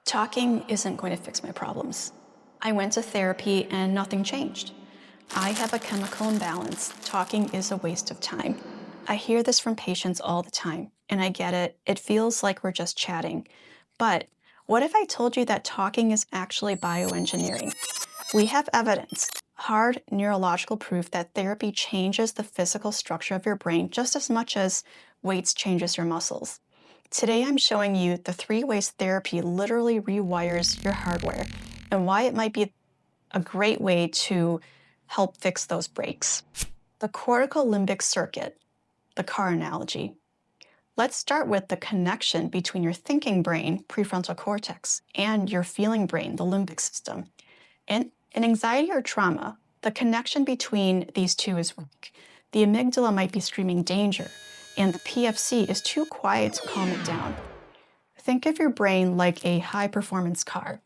Talking isn't going to fix my problems. I went to therapy and nothing changed. I have a chemical imbalance. Talking is a waste of time. I hear this from patients all the time, and I get it. It feels like we're just chatting. But what if I told you that talking is actually bioengineering? We have evidence, hard neurological proof that therapy changes the physical structure of your brain just as much as weights changes your muscles. Today I'm showing you the 3 ways therapy literally rewires your hardware and why it might be a great way to help fix those breaks. The Cortico-Limbic circuit, the car analogy. Let's start with the connection between your thinking brain, prefrontal cortex, and your feeling brain, the limbic system. In anxiety or trauma, the connection between these two is weak. The amygdala might be screaming danger, and the PFC is too quiet to calm it down. Think of your brain like a high-performance car.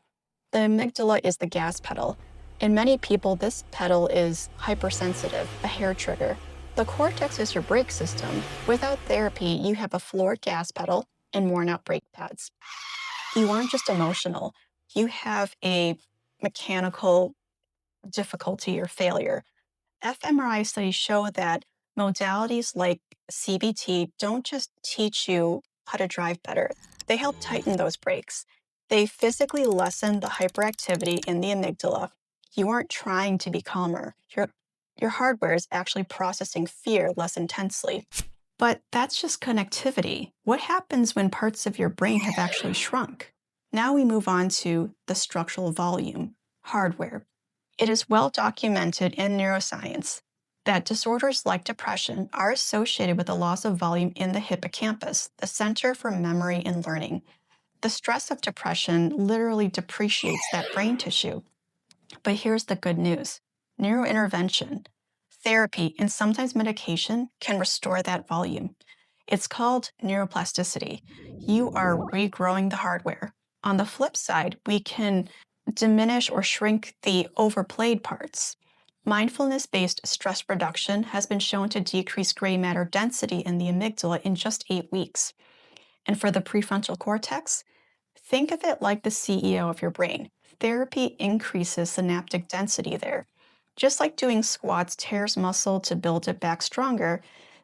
The amygdala is the gas pedal. In many people, this pedal is hypersensitive, a hair trigger. The cortex is your brake system. Without therapy, you have a floored gas pedal and worn-out brake pads. You aren't just emotional. You have a mechanical difficulty or failure. fMRI studies show that modalities like CBT don't just teach you how to drive better, they help tighten those brakes. They physically lessen the hyperactivity in the amygdala. You aren't trying to be calmer. Your hardware is actually processing fear less intensely. But that's just connectivity. What happens when parts of your brain have actually shrunk? Now we move on to the structural volume, hardware. It is well documented in neuroscience that disorders like depression are associated with a loss of volume in the hippocampus, the center for memory and learning. The stress of depression literally depreciates that brain tissue. But here's the good news. Neurointervention, therapy, and sometimes medication can restore that volume. It's called neuroplasticity. You are regrowing the hardware. On the flip side, we can diminish or shrink the overplayed parts. Mindfulness-based stress reduction has been shown to decrease gray matter density in the amygdala in just 8 weeks. And for the prefrontal cortex, think of it like the CEO of your brain. Therapy increases synaptic density there. Just like doing squats tears muscle to build it back stronger,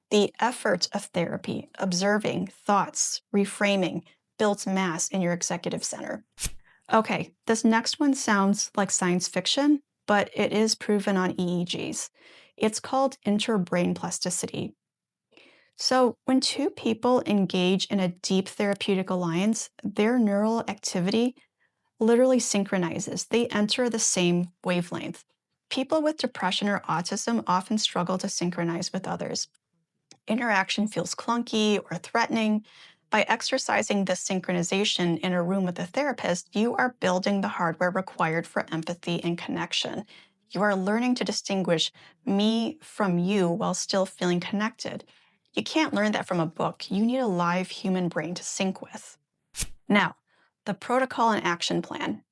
the effort of therapy, observing thoughts, reframing, builds mass in your executive center. Okay, this next one sounds like science fiction, but it is proven on EEGs. It's called Interbrain plasticity. So when 2 people engage in a deep therapeutic alliance, their neural activity literally synchronizes. They enter the same wavelength. People with depression or autism often struggle to synchronize with others. Interaction feels clunky or threatening. By exercising this synchronization in a room with a therapist, you are building the hardware required for empathy and connection. You are learning to distinguish me from you while still feeling connected. You can't learn that from a book. You need a live human brain to sync with. Now, the protocol and action plan.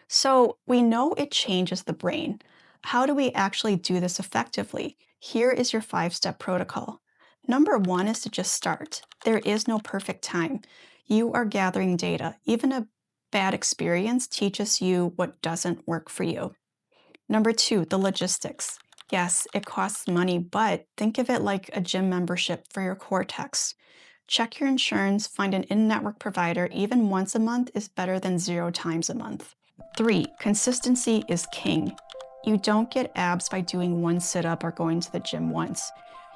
So we know it changes the brain. How do we actually do this effectively? Here is your 5-step protocol. Number 1 is to just start. There is no perfect time. You are gathering data. Even a bad experience teaches you what doesn't work for you. Number 2, the logistics. Yes, it costs money, but think of it like a gym membership for your cortex. Check your insurance, find an in-network provider. Even once a month is better than 0 times a month. 3, consistency is king. You don't get abs by doing 1 sit-up or going to the gym once.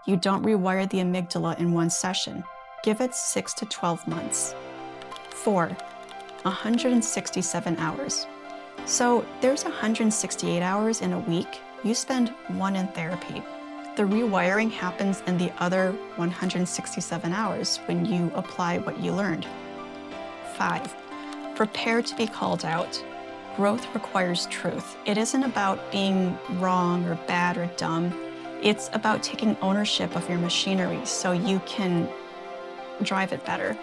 You don't rewire the amygdala in 1 session. Give it 6 to 12 months. 4, 167 hours. So there's 168 hours in a week. You spend 1 in therapy. The rewiring happens in the other 167 hours when you apply what you learned. 5, prepare to be called out. Growth requires truth. It isn't about being wrong or bad or dumb. It's about taking ownership of your machinery so you can drive it better.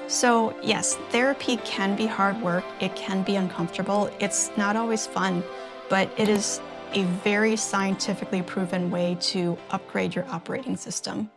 So yes, therapy can be hard work. It can be uncomfortable. It's not always fun, but it is a very scientifically proven way to upgrade your operating system.